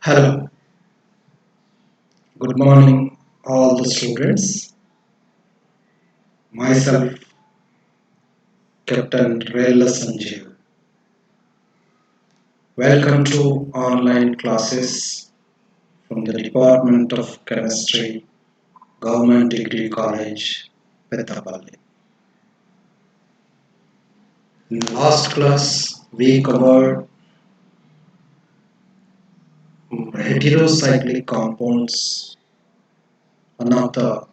Hello, good morning, all the students. Myself, Captain Rela Sanjeev. Welcome to online classes from the Department of Chemistry, Government Degree College, Pettapalli. In the last class, we covered heterocyclic compounds. One of the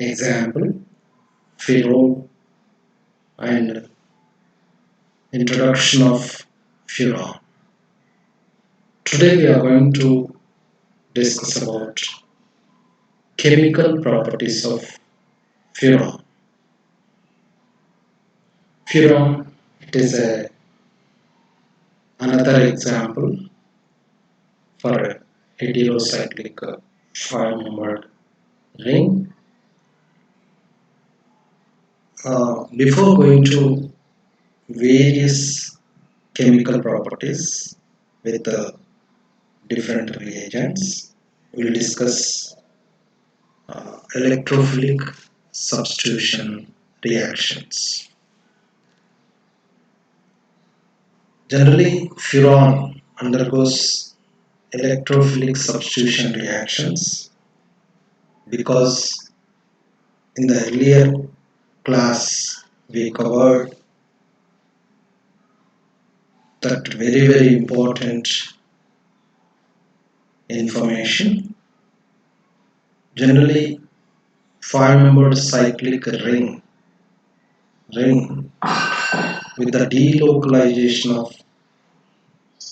example, phenol, and introduction of furan. Today we are going to discuss about chemical properties of furan. Furan, it is another example for a heterocyclic five-membered ring. Before going to various chemical properties with different reagents, we'll discuss electrophilic substitution reactions. Generally, furan undergoes electrophilic substitution reactions because in the earlier class we covered that very important information. Generally, five-membered cyclic ring with the delocalization of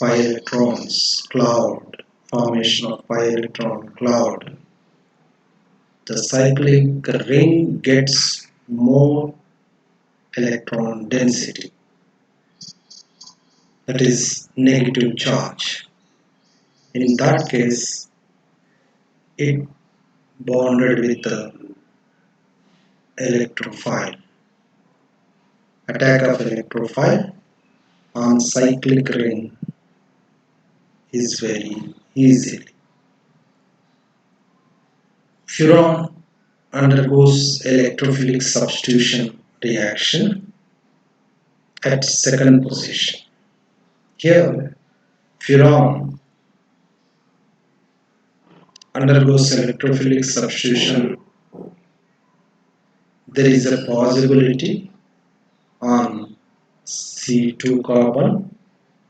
pi electrons cloud, formation of pi electron cloud, the cyclic ring gets more electron density, that is negative charge. In that case, it bonded with the electrophile. Attack of electrophile on cyclic ring is very easy. Furan undergoes electrophilic substitution reaction at second position. Here, furan undergoes electrophilic substitution. There is a possibility on C2 carbon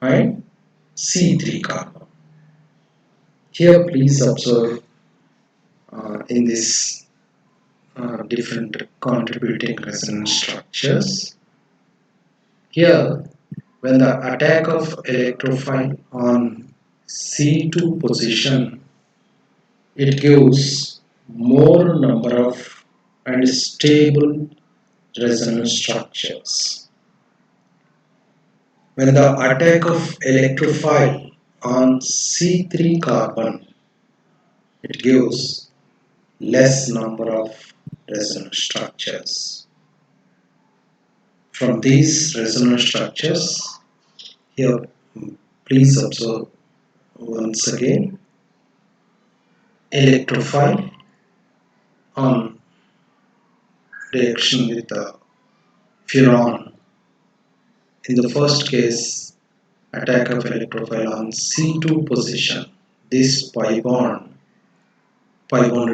and C3 carbon. Here, please observe in this different contributing resonance structures. Here, when the attack of electrophile on C2 position, it gives more number of and stable resonance structures. When the attack of electrophile on C3 carbon, it gives less number of resonance structures. From these resonance structures, here please observe once again electrophile on reaction with the furan. In the first case, attack of electrophile on C2 position. This pi bonded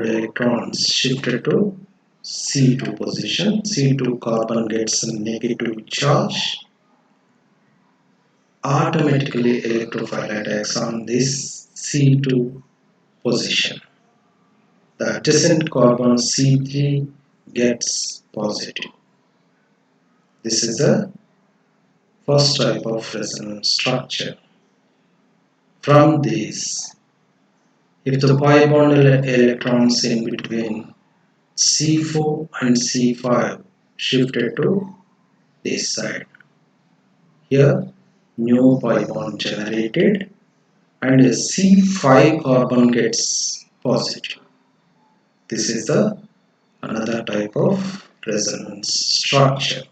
electrons shifted to C2 position. C2 carbon gets a negative charge. Automatically electrophile attacks on this C2 position. The adjacent carbon C3 gets positive. This is the first type of resonance structure. From this, if the pi bonded electrons in between C4 and C5 shifted to this side, here new pi bond generated and a C5 carbon gets positive. This is the another type of resonance structure.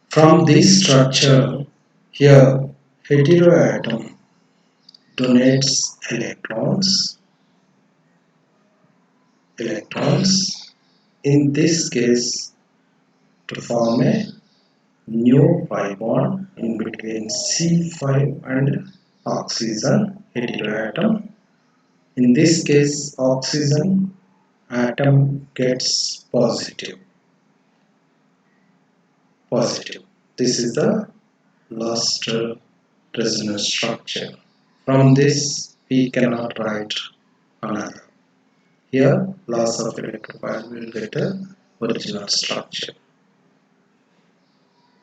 From this structure, here heteroatom donates electrons, in this case to form a new pi bond in between C5 and oxygen heteroatom. In this case, oxygen atom gets positive. This is the last resonance structure. From this, we cannot write another. Here, loss of electrophile will get a original structure.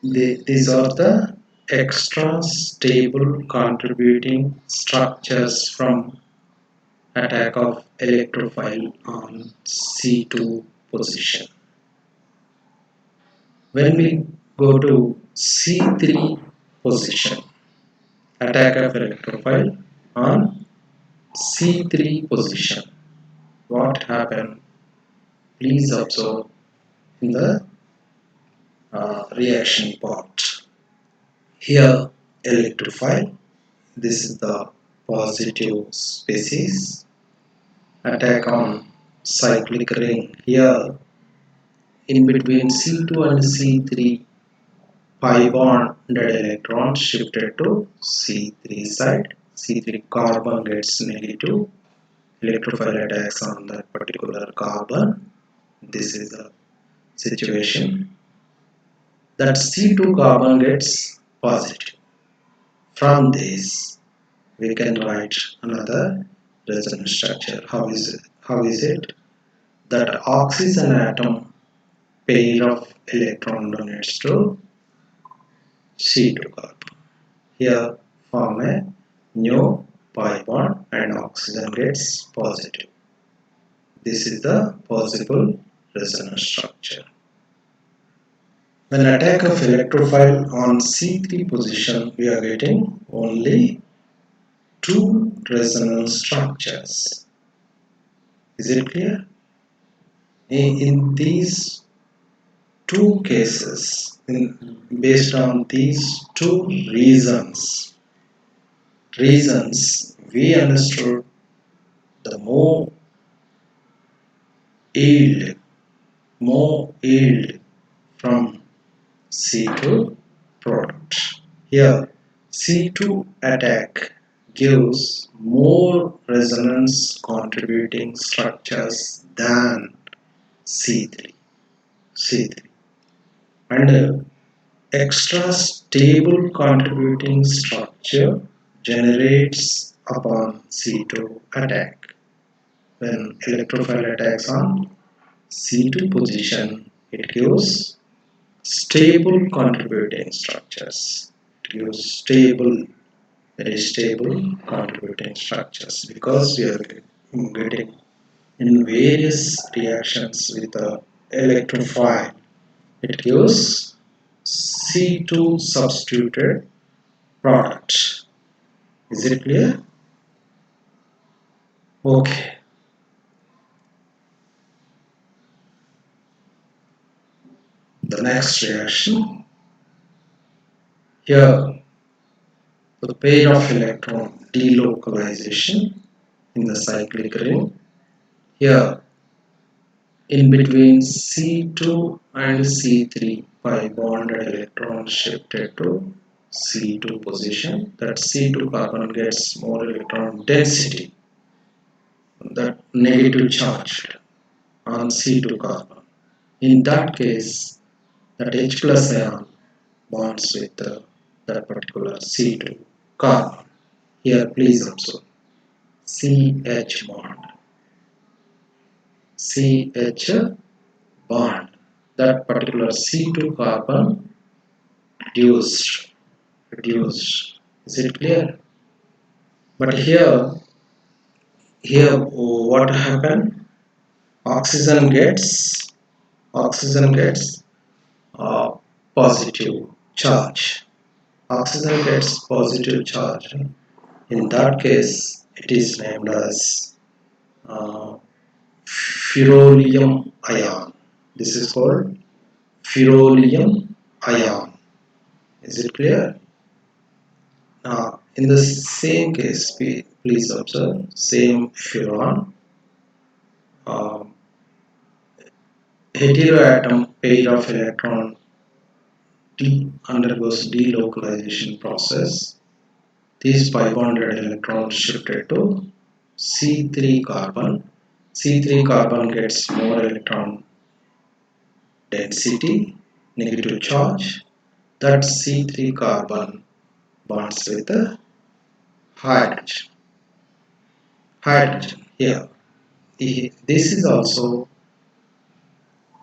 These are the extra stable contributing structures from attack of electrophile on C2 position. When we go to C3 position, attack of electrophile on C3 position, what happened? Please observe in the reaction part. Here, electrophile, this is the positive species, attack on cyclic ring. Here, in between C2 and C3, pi bonded electron shifted to C3 side. C3 carbon gets negative electrophile attacks on that particular carbon. This is the situation that C2 carbon gets positive. From this, we can write another resonance structure. How is it? That oxygen atom pair of electron donates to C2 carbon. Here form a new pi bond and oxygen gets positive. This is the possible resonance structure. When attack of electrophile on C3 position, we are getting only two resonance structures. Is it clear? In these two cases, based on these two reasons, we understood the more yield from C2 product. Here, C2 attack gives more resonance contributing structures than C3. And extra stable contributing structure generates upon C2 attack. When electrophile attacks on C2 position, it gives stable contributing structures. It gives very stable contributing structures because we are getting in various reactions with the electrophile. It gives C2 substituted product. Is it clear? Okay. The next reaction. Here, the pair of electron delocalization in the cyclic ring. Here, in between C2 and C3, pi bonded electron shifted to C2 position. That C2 carbon gets more electron density, that negative charge on C2 carbon. In that case, that H plus ion bonds with that particular C2 carbon. Here, please observe CH bond. CH bond. That particular C2 carbon reduced. Is it clear? But here what happened? Oxygen gets uh, positive charge. Oxygen gets positive charge. In that case, it is named as uh, ferrolium ion. This is called ferrolium ion. Is it clear? Now, In the same case, please observe same furan, um, heteroatom pair of electron undergoes delocalization process. These pi bonded electrons shifted to C3 carbon. C3 carbon gets more electron density, negative charge. That C3 carbon bonds with the hydrogen. Hydrogen here. This is also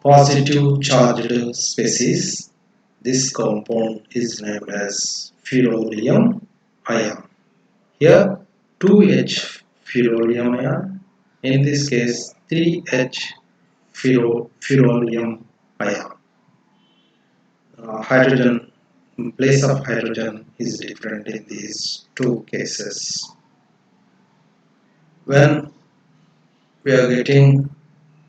positive charged species. This compound is named as ferrolium ion. Here 2H ferrolium ion. In this case 3H ferrolium ion. Hydrogen place of hydrogen is different in these two cases. When we are getting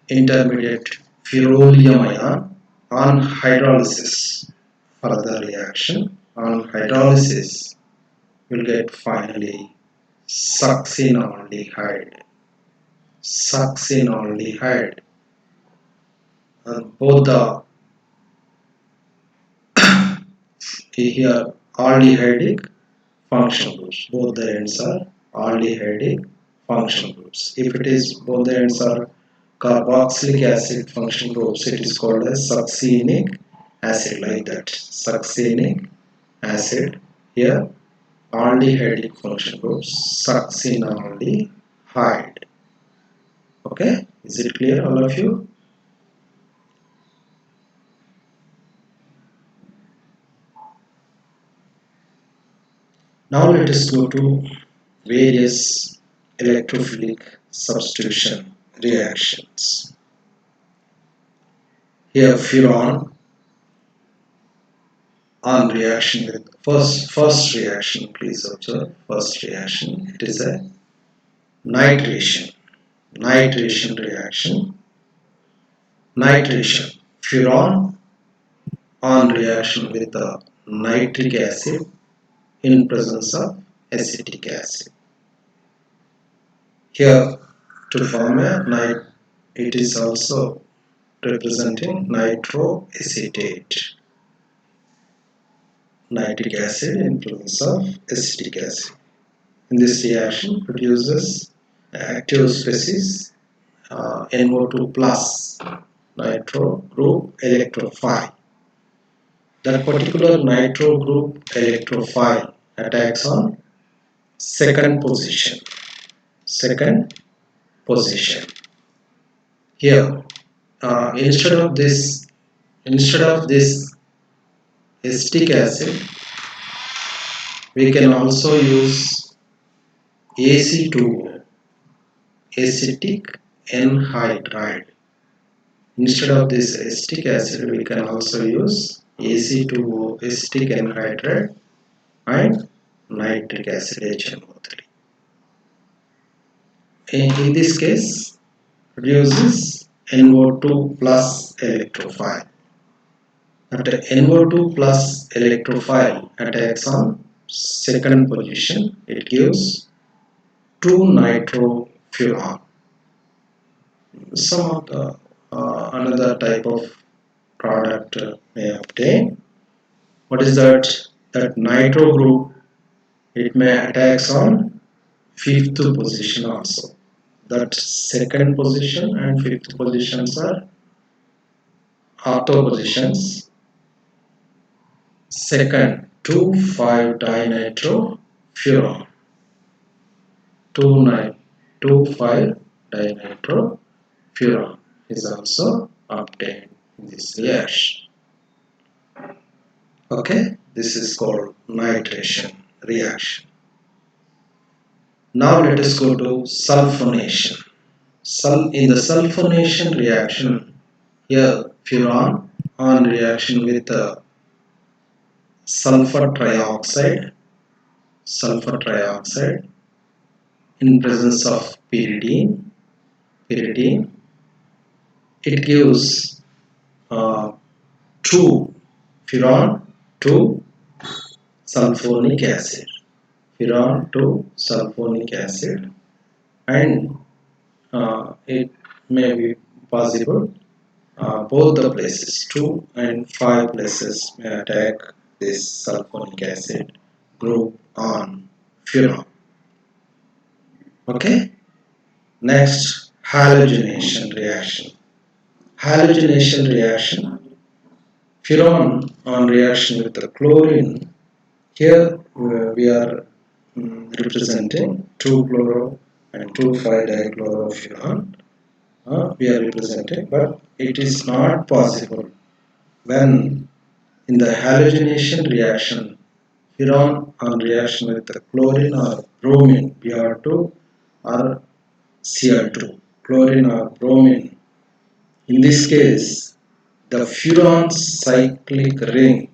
intermediate ferrolium ion on hydrolysis, further reaction on hydrolysis will get finally succinaldehyde. Succinaldehyde. Both the here aldehydic function groups. Both the ends are aldehydic function groups. If it is both the ends are carboxylic acid function groups, it is called as succinic acid, like that. Succinic acid. Here aldehydic function groups, succinaldehyde. Okay, is it clear, all of you? Now let us go to various electrophilic substitution reactions. Here furan on reaction with first reaction, please observe first reaction. It is a nitration reaction. Nitration furan on reaction with the nitric acid in presence of acetic acid. Here to form a it is also representing nitroacetate. Nitric acid in presence of acetic acid. In this reaction produces active species NO2 plus nitro group electrophile. That particular nitro group electrophile attacks on second position. Second position. Here, instead of this acetic acid, we can also use AC2O, acetic anhydride. Instead of this acetic acid, we can also use AC2O, acetic anhydride, and nitric acid HNO3. In this case, produces NO2 plus electrophile. After NO2 plus electrophile attacks on second position, it gives 2-nitrofuran. Some of the another type of product may obtain. What is that? That nitro group, it may attacks on fifth position also. That second position and fifth positions are ortho positions. Second, 2,5-dinitrofuran. 2,5-dinitrofuran is also obtained in this reaction. Okay, this is called nitration reaction. Now let us go to sulfonation. In the sulfonation reaction, here furan on reaction with sulfur trioxide in presence of pyridine, it gives 2 furan 2 sulfonic acid. furan to sulfonic acid, and it may be possible both the places, 2 and 5 places may attack this sulfonic acid group on furan. Okay, next, halogenation reaction. Halogenation reaction, furan on reaction with the chlorine. Here we are representing 2-chloro and 2,5-dichlorofuran. We are representing, but it is not possible when in the halogenation reaction, furan on reaction with the chlorine or bromine, Br2 or Cl2, chlorine or bromine. In this case, the furan cyclic ring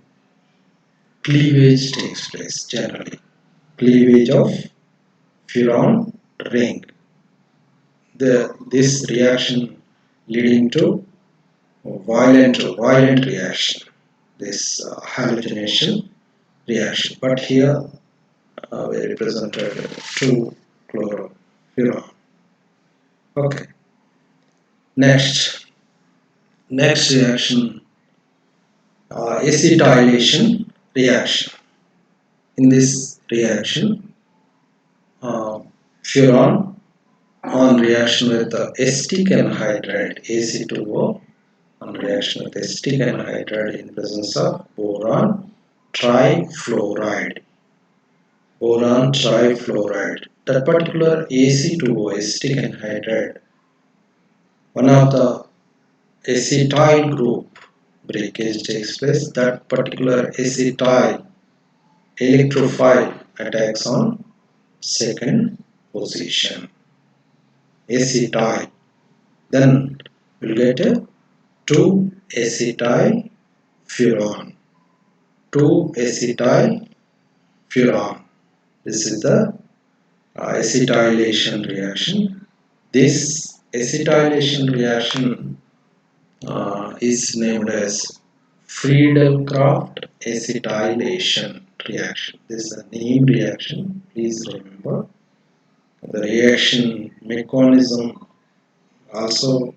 cleavage takes place generally. Cleavage of furan ring. This reaction leading to violent reaction. This halogenation reaction. But here we represented 2-chlorofuran. Okay. Next reaction, acetylation reaction. In this reaction, furan on reaction with the acetic anhydride Ac2O on reaction with acetic anhydride in presence of boron trifluoride. Boron trifluoride. That particular Ac2O acetic anhydride, one of the acetyl group breakage takes place. That particular acetyl electrophile attacks on second position. Acetyl. Then we'll get a 2-acetyl furan. 2-acetyl furan. This is the acetylation reaction. This acetylation reaction is named as Friedel-Crafts acetylation reaction. This is a name reaction. Please remember the reaction mechanism also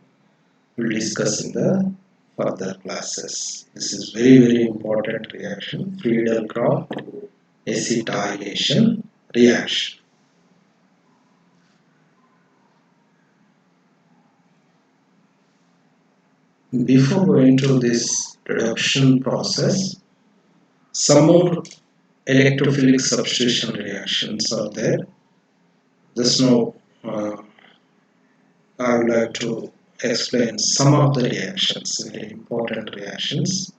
we'll discuss in the further classes. This is very important reaction, Friedel-Crafts acetylation reaction. Before going to this reduction process, some more electrophilic substitution reactions are there. Just now I would like to explain some of the reactions, very important reactions.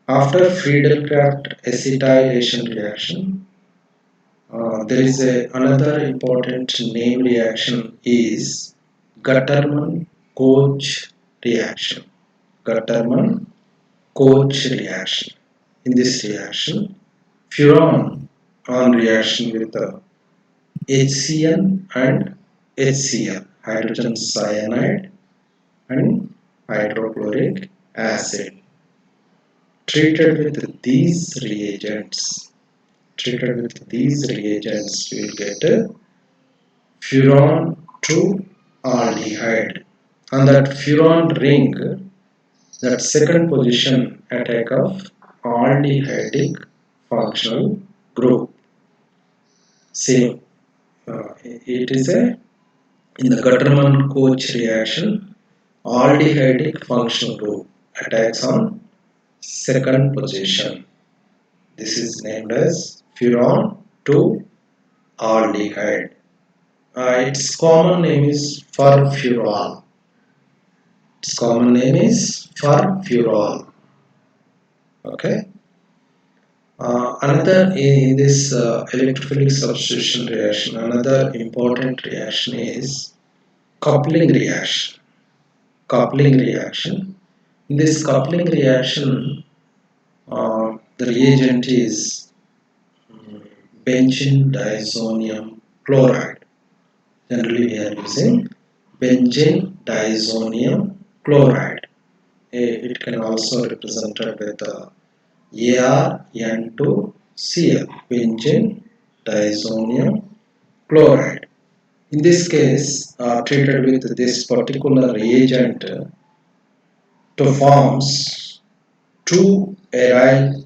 After Friedel-Crafts acetylation reaction, there is another important name reaction is Gattermann-Koch reaction. Gattermann-Koch reaction. In this reaction, furan on reaction with the HCN and HCl, hydrogen cyanide and hydrochloric acid, treated with these reagents. We will get a furan 2 aldehyde. On that furan ring, that second position attack of aldehydic functional group. Same. It is in the Gattermann-Koch reaction, aldehydic functional group attacks on second position. This is named as furan 2 aldehyde. Its common name is furfural. Okay. Another in this electrophilic substitution reaction, another important reaction is coupling reaction. In this coupling reaction, the reagent is benzene diazonium chloride. Generally, we are using benzene diazonium chloride. It can also represent with ArN2Cl, benzene diazonium chloride. In this case, treated with this particular reagent to forms 2 aryl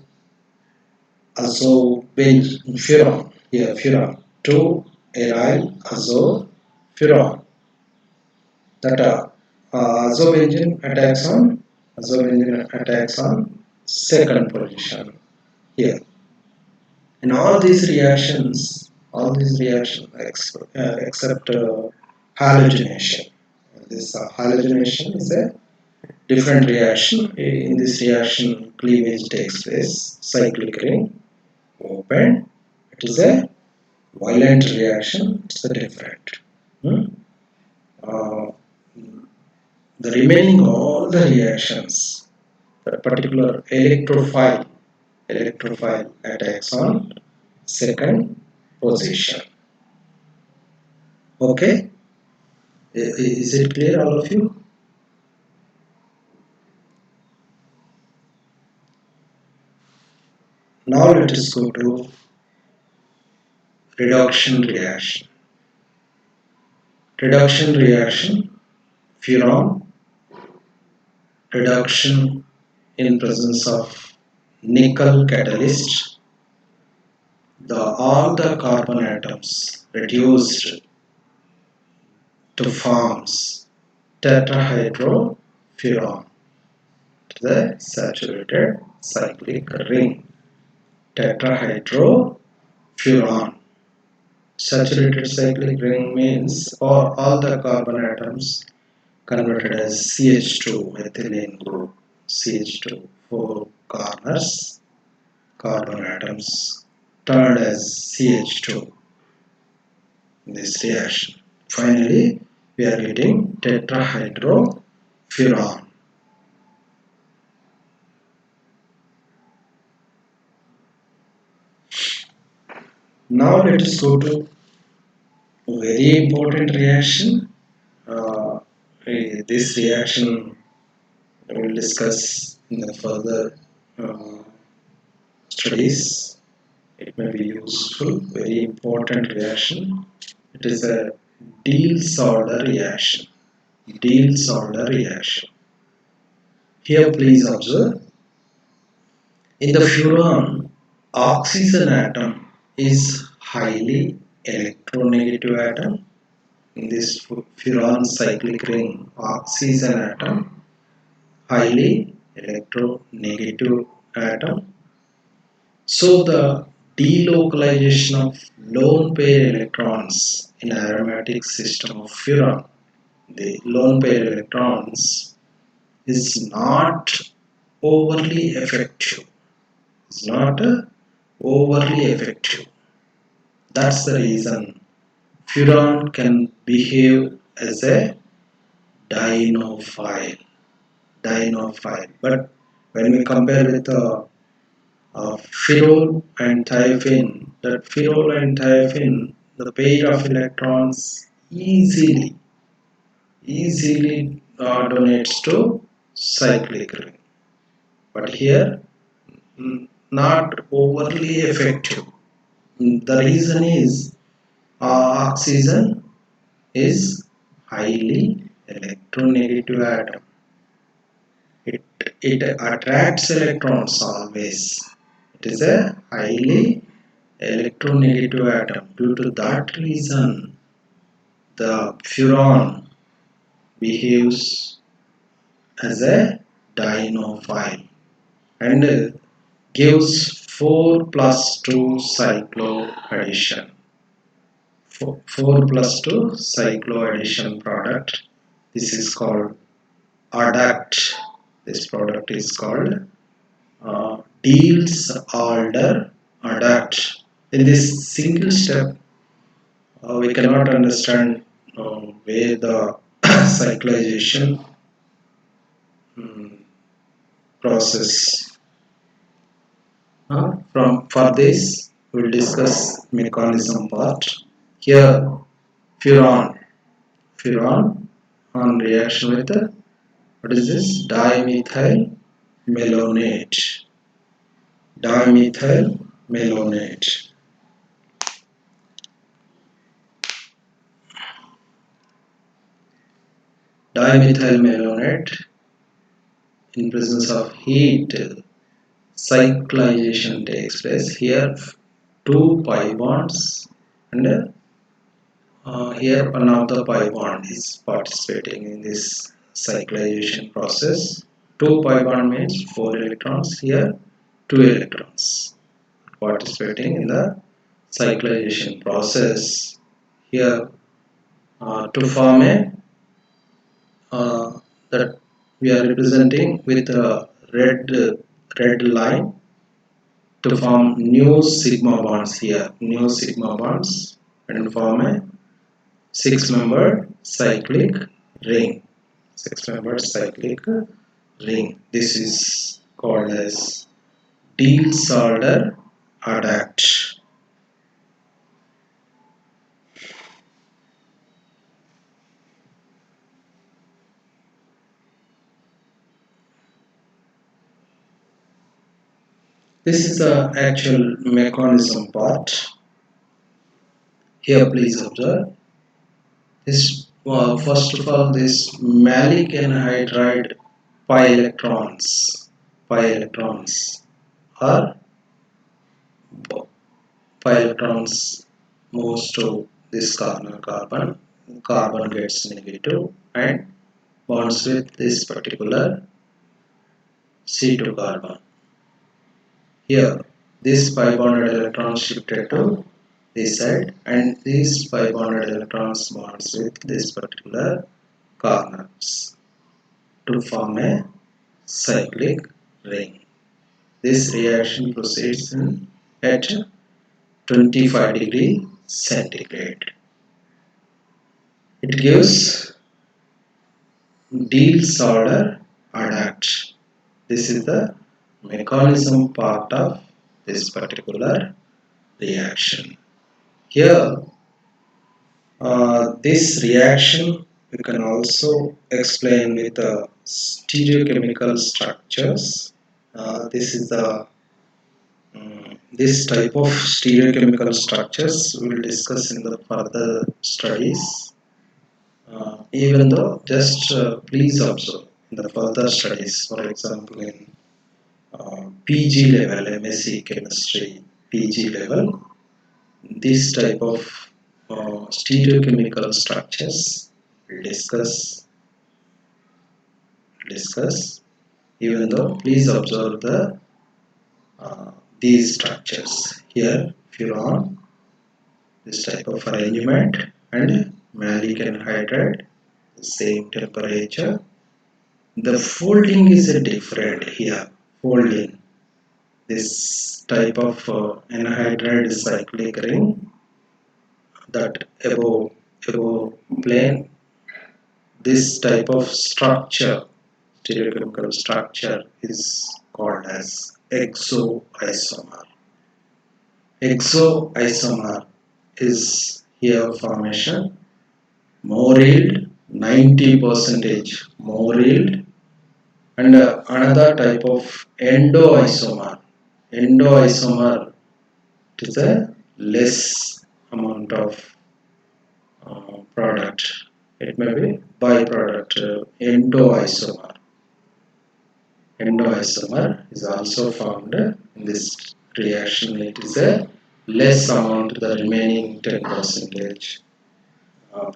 azobenfuran, here furan, 2 aryl azofuran. That azobenzene attacks on second position here. In all these reactions except halogenation. This halogenation is a different reaction. In this reaction, cleavage takes place. Cyclic ring open. It is a violent reaction. It's a different. Hmm? Uh, the remaining all the reactions, the particular electrophile attacks on second position. Okay, is it clear, all of you? Now let us go to reduction reaction. Reduction reaction, furan reduction in presence of nickel catalyst, all the carbon atoms reduced to forms tetrahydrofuran, the saturated cyclic ring. Tetrahydrofuran. Saturated cyclic ring means all the carbon atoms converted as CH2 methylene group. CH2, 4 corners, carbon atoms turned as CH2 in this reaction. Finally, we are getting tetrahydrofuran. Now let us go to a very important reaction. This reaction we will discuss in the further studies. It may be useful, very important reaction. It is a Diels-Alder reaction. Diels-Alder reaction. Here please observe, in the furan, oxygen atom is highly electronegative atom. In this furan cyclic ring, oxygen atom highly electronegative atom. So the delocalization of lone pair electrons in aromatic system of furan, the lone pair electrons, is not overly effective. It's not overly effective. That's the reason furan can behave as a dienophile. But when we compare with phenol and thiophene, that phenol and thiophene, the pair of electrons easily donates to cyclic ring. But here, not overly effective. The reason is oxygen is highly electronegative atom. It attracts electrons always. It is a highly electronegative atom. Due to that reason, the furan behaves as a dienophile and gives 4 plus 2 cycloaddition. 4 plus 2 cycloaddition product. This is called adduct. This product is called Diels-Alder adduct. In this single step, we cannot understand where the cyclization process. For this, we will discuss mechanism part. Here, furan on reaction with what is this? Dimethyl malonate. dimethyl malonate in presence of heat cyclization takes place. Here two pi bonds, and here one of the pi bond is participating in this cyclization process. Two pi bond means 4 electrons, here 2 electrons participating in the cyclization process. Here to form a that we are representing with a red line to form new sigma bonds here, new sigma bonds, and form a 6-membered cyclic ring. 6-membered cyclic ring. This is called as Diels-Alder adduct. This is the actual mechanism part. Here, please observe. This first of all, this malic anhydride pi electrons are pi electrons moves to this carbon. Carbon gets negative and bonds with this particular C2 carbon. Here, this pi bonded electron shifted to this side, and these pi bonded electrons bonds with this particular corners to form a cyclic ring. This reaction proceeds at 25 degree centigrade. It gives Diels-Alder adduct. This is the mechanism part of this particular reaction. Here, this reaction we can also explain with the stereochemical structures. This is the this type of stereochemical structures we will discuss in the further studies. Even though just please observe in the further studies, for example in PG level, MSc chemistry PG level, this type of stereochemical structures we'll discuss. Even though please observe the these structures here: furan, this type of arrangement, and malic anhydride, the same temperature. The folding is different here. Folding, this type of anhydride cyclic ring, that above plane, this type of structure, stereochemical structure, is called as exoisomer. Exoisomer is here formation more yield, 90 percentage more yield, and another type of endoisomer. Endoisomer is a less amount of product. It may be byproduct. Endoisomer. Endoisomer is also found in this reaction. It is a less amount, the remaining 10 percentage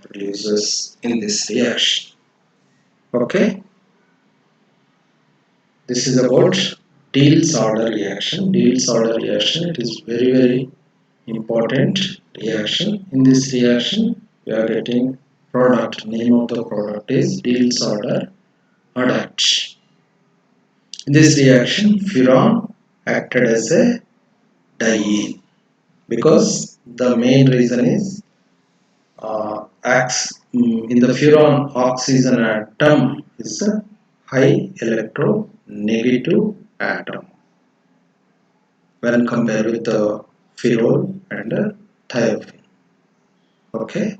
produces in this reaction. Okay, this is about Diels-Alder reaction. Diels-Alder reaction, it is very important reaction. In this reaction we are getting product, name of the product is Diels-Alder adduct. In this reaction, furan acted as a diene, because the main reason is in the furan oxygen atom is a high electronegative atom when compared with the ferrol and thiophene. Okay.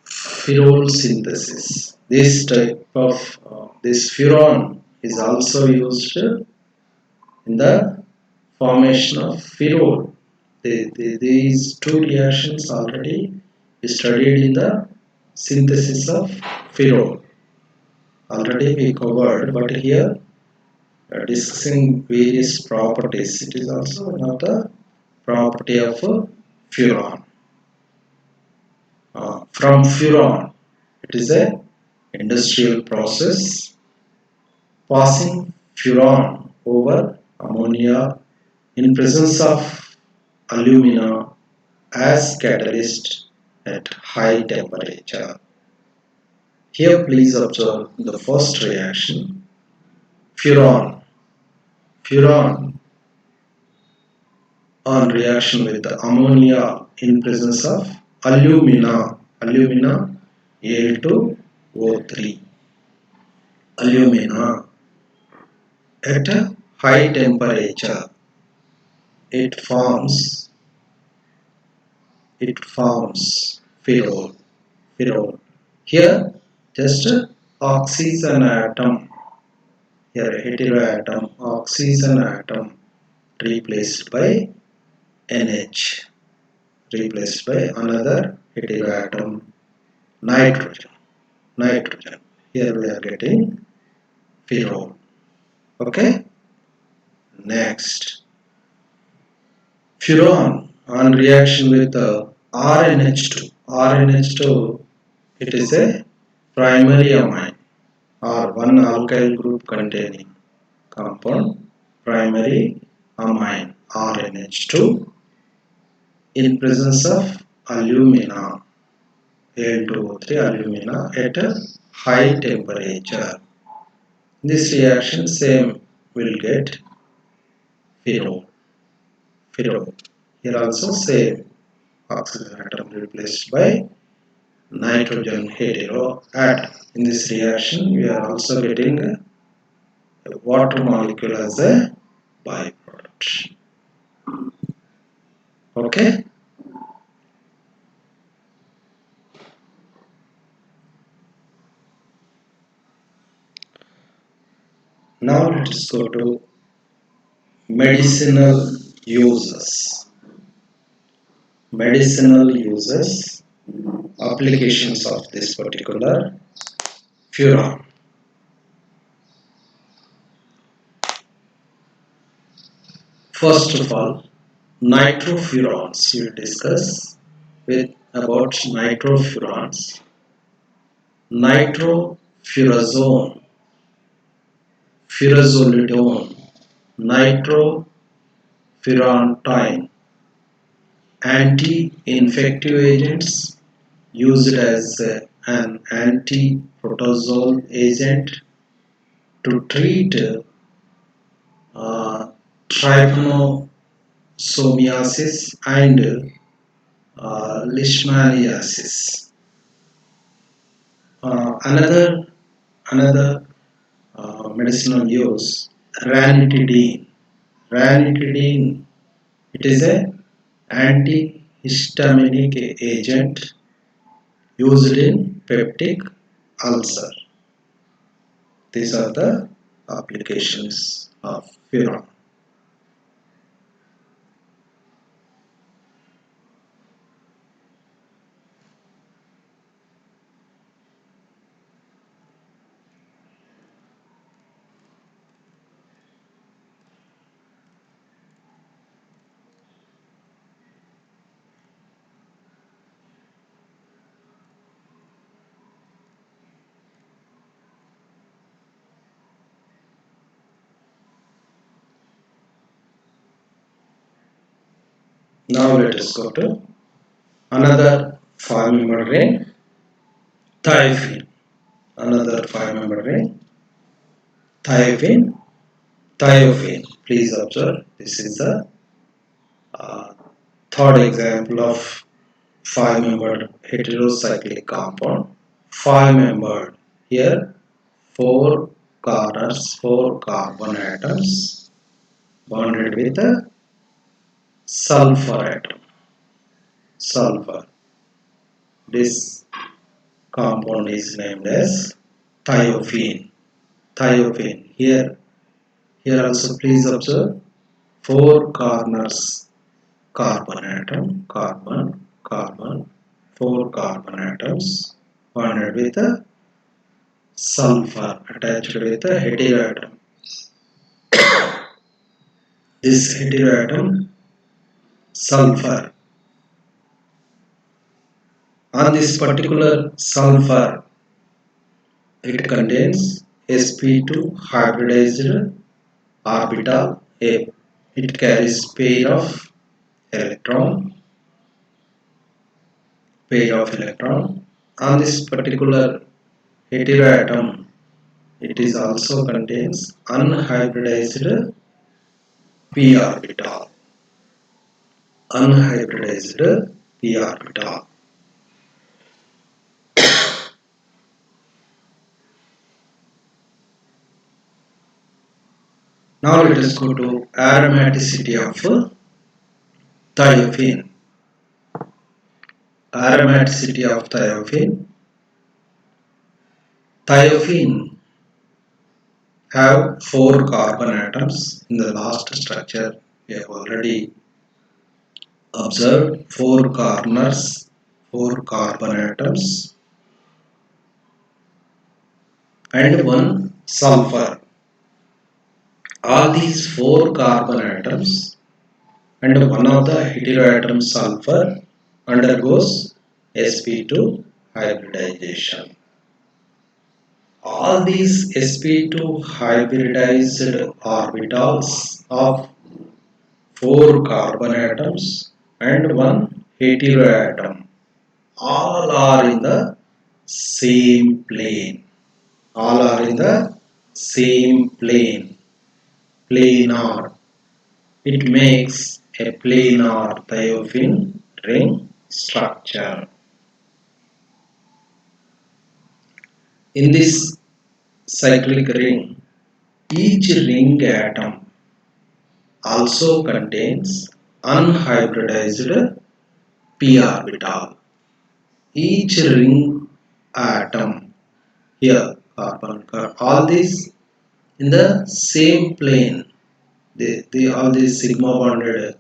Ferrol synthesis. This type of this furan is also used in the formation of ferrol. These two reactions already studied in the synthesis of phenol. Already we covered, but here discussing various properties. It is also one of the property of furan. From furan, it is a industrial process passing furan over ammonia in presence of alumina as catalyst at high temperature. Here please observe the first reaction. Furan. Furan on reaction with the ammonia in presence of alumina. Alumina Al2O3. Alumina at a high temperature. It forms phenol. Phenol. Here just oxygen atom. Here heteroatom, oxygen atom replaced by NH, replaced by another heteroatom, nitrogen. Nitrogen. Here we are getting phenol. Okay. Next, furan on reaction with RNH2. RNH2, it is a primary amine or one alkyl group containing compound, primary amine RNH2 in presence of alumina Al2O3 alumina at a high temperature. This reaction same will get phenol. Phenol. Here also same oxygen atom replaced by nitrogen hetero atom. In this reaction we are also getting a water molecule as a byproduct. Okay. Now let us go to medicinal uses. Medicinal uses, applications of this particular furan. First of all, nitrofurans. We will discuss with about nitrofurans. Nitrofurazone, furazolidone, nitrofurantine, anti-infective agents used as an anti-protozoal agent to treat trypanosomiasis and leishmaniasis. Another medicinal use, ranitidine. Ranitidine, it is a antihistaminic agent used in peptic ulcer. These are the applications of furan. Now let us go to another 5-member ring, thiophene. Another 5-member ring, thiophene. Thiophene. Please observe, this is the uh, third example of 5-membered heterocyclic compound. 5-membered. Here, 4 corners, 4 carbon atoms bonded with a sulfur atom. Sulfur. This compound is named as thiophene. Thiophene. Here also please observe 4 corners. carbon atom, carbon, carbon, 4 carbon atoms bonded with a sulfur attached with a heteroatom. This heteroatom sulfur, on this particular sulfur, it contains sp2 hybridized orbital. It carries pair of electron. On this particular heteroatom, it is also contains unhybridized p orbital. Unhybridized p orbital. Now let us go to aromaticity of thiophene. Aromaticity of thiophene. Thiophene have 4 carbon atoms. In the last structure we have already observed 4 corners, 4 carbon atoms and 1 sulfur. All these 4 carbon atoms and one of the heteroatom sulfur undergoes sp2 hybridization. All these sp2 hybridized orbitals of 4 carbon atoms and 1 heteroatom all are in the same plane. All are in the same plane. Planar. It makes a planar thiophene ring structure. In this cyclic ring, each ring atom also contains unhybridized p orbital. Each ring atom here, carbon, all these in the same plane. All these sigma bonded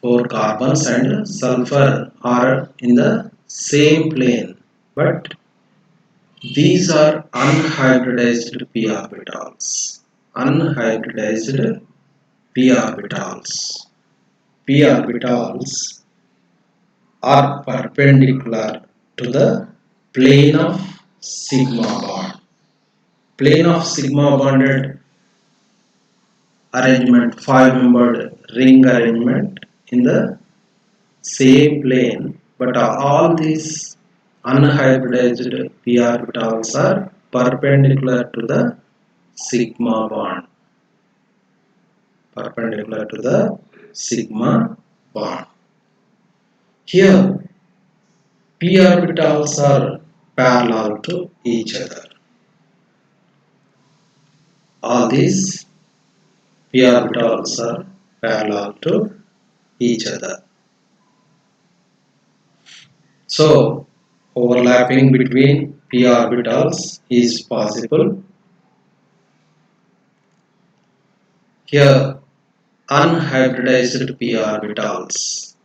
4 carbons and sulfur are in the same plane, but these are unhybridized p orbitals. Unhybridized p orbitals. P orbitals are perpendicular to the plane of sigma bond. Plane of sigma bonded arrangement, 5-membered ring arrangement in the same plane, but all these unhybridized p orbitals are perpendicular to the sigma bond. Perpendicular to the sigma bond. Here, p orbitals are parallel to each other. All these p orbitals are parallel to each other. So, overlapping between p orbitals is possible. Here, unhybridized p orbitals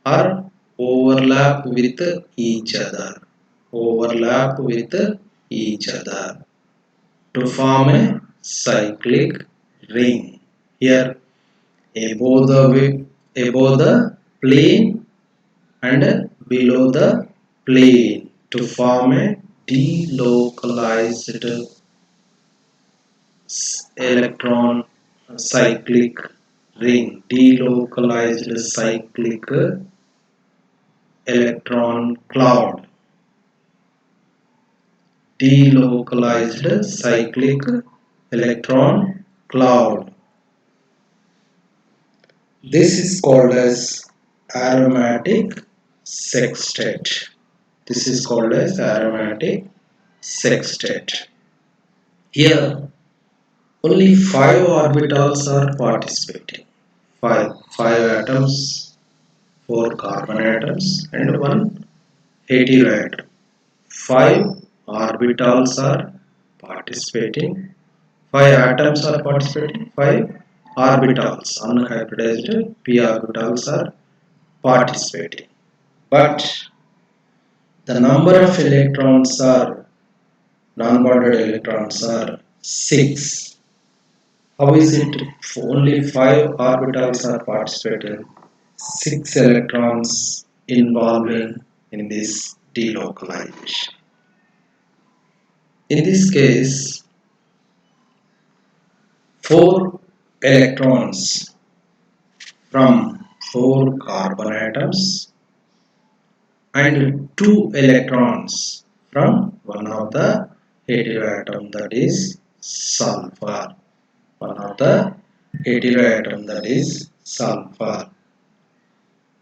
are overlap with each other. Overlap with each other to form a cyclic ring. Here, above the plane and below the plane to form a delocalized electron cyclic ring. Delocalized cyclic electron cloud. Delocalized cyclic electron cloud. This is called as aromatic sextet. This is called as aromatic sextet. Here, only 5 orbitals are participating. 5 atoms, 4 carbon atoms, and 1 heteroatom. 5 orbitals are participating. 5 atoms are participating. 5 orbitals, unhybridized p orbitals are participating. But the number of electrons are non-bonded electrons are 6. How is it only 5 orbitals are participating? 6 electrons involving in this delocalization. In this case, 4 electrons from 4 carbon atoms and 2 electrons from one of the heteroatom, that is sulfur. One of the heteroatom, that is sulfur.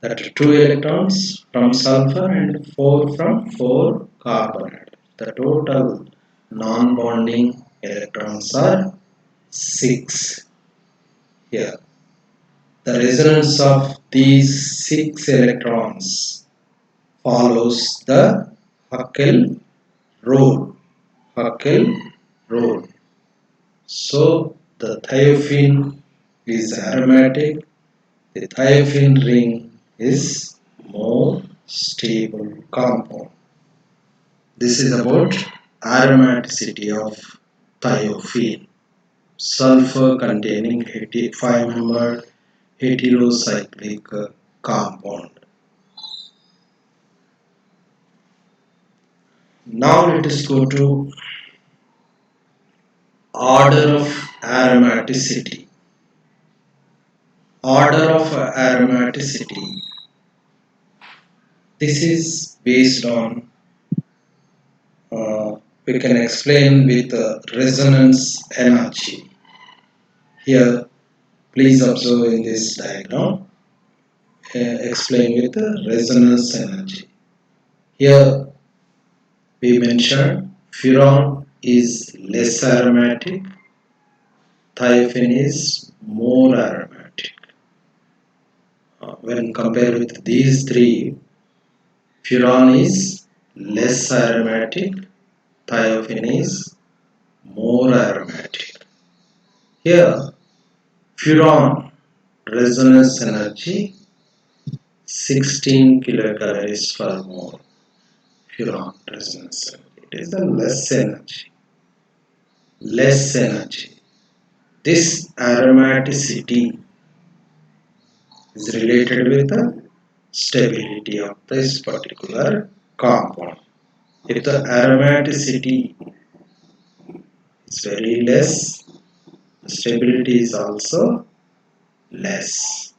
That 2 electrons from sulfur and 4 from 4 carbon atoms. The total non-bonding electrons are 6 here. The resonance of these 6 electrons follows the Huckel rule. Huckel rule. So the thiophene is aromatic. The thiophene ring is more stable compound. This is about aromaticity of thiophene. Sulfur containing 5-membered heterocyclic compound. Now let us go to order of aromaticity. Order of aromaticity. This is based on, we can explain with resonance energy. Here, please observe in this diagram, explain with resonance energy. Here, we mentioned furan is less aromatic, thiophene is more aromatic. When compared with these three, furan is less aromatic, thiophene is more aromatic. Here, furan resonance energy 16 kilocalories per mole. Furan resonance energy. It is the less energy. Less energy. This aromaticity is related with the stability of this particular compound. If the aromaticity is very less, the stability is also less.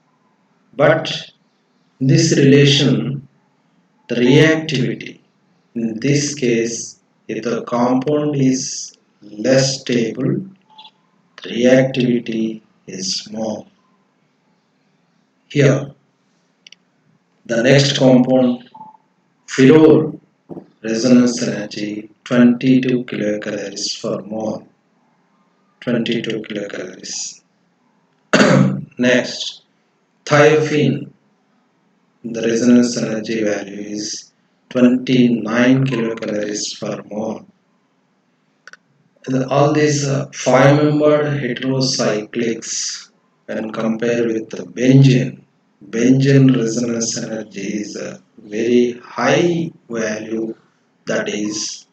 But in this relation, the reactivity, in this case, if the compound is less stable, the reactivity is more. Here, the next compound, fluor resonance energy 22 kilocalories per mole. 22 kilocalories. Next, thiophene, the resonance energy value is 29 kilocalories per mole. All these 5-membered heterocyclics, when compared with the benzene resonance energy is a very high value, that is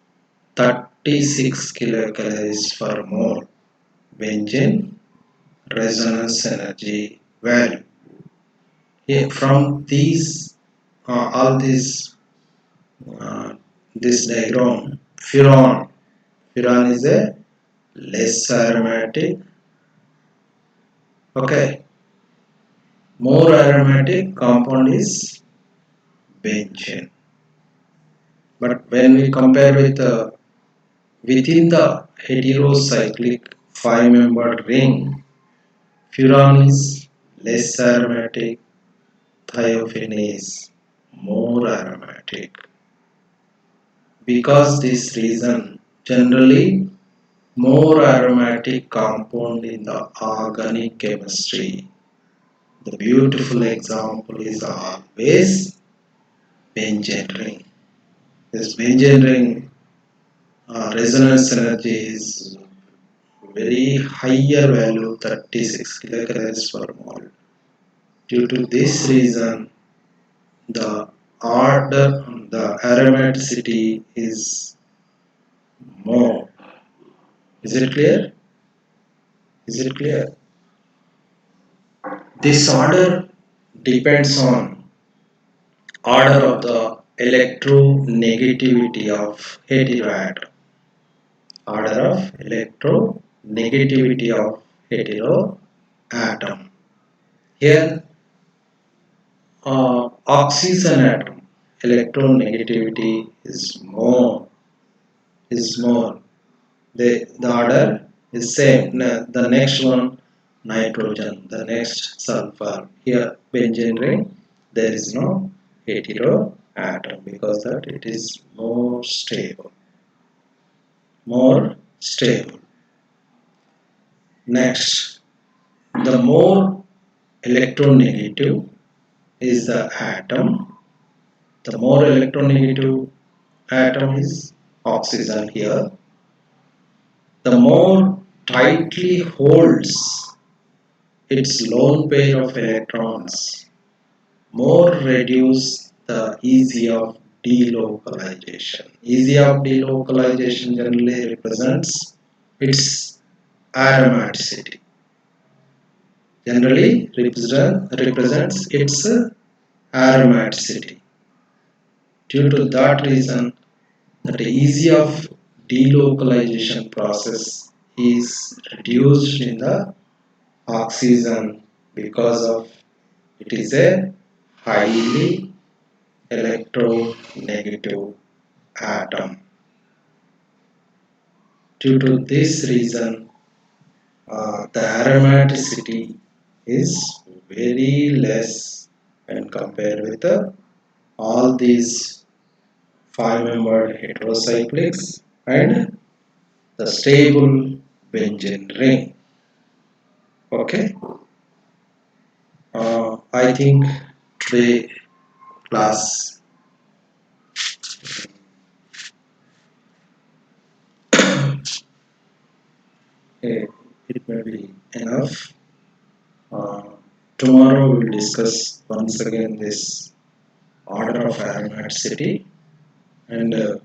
36 kilocalories per mole. Benzene resonance energy value. Here, from these, all these, this diagram, furan is a less aromatic. Okay, more aromatic compound is benzene. But when we compare with within the heterocyclic 5-membered ring, furan is less aromatic, thiophene is more aromatic. Because this reason, generally more aromatic compound in the organic chemistry. The beautiful example is always benzene ring. This benzene ring resonance energy is very higher value 36 kilocalories per mole. Due to this reason, the the aromaticity is more. Is it clear? Is it clear? This order depends on order of the electronegativity of heteroatom. Order of electronegativity of heteroatom. Here, oxygen atom electronegativity is more. The order is same. The next one nitrogen, the next sulfur. Here benzene ring, there is no hetero atom because that it is more stable. More stable. Next, the more electronegative is the atom. The more electronegative atom is oxygen here. The more tightly holds its lone pair of electrons, more reduce the easy of delocalization. Easy of delocalization generally represents its aromaticity. Generally represents its aromaticity. Due to that reason, that easy of delocalization process is reduced in the oxygen because of it is a highly electronegative atom. Due to this reason, the aromaticity is very less when compared with all these five-membered heterocyclics and the stable benzene ring. Okay, I think today class it may be enough. Uh, Tomorrow we will discuss once again this order of aromaticity and uh,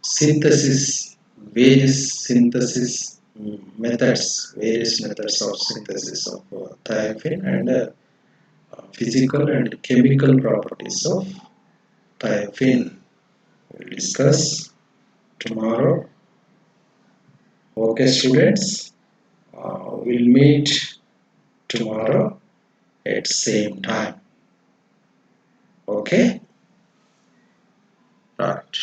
synthesis, various methods of synthesis of thiophene and physical and chemical properties of thiophene. We will discuss tomorrow. Okay, students, we'll meet tomorrow at same time. Okay, right.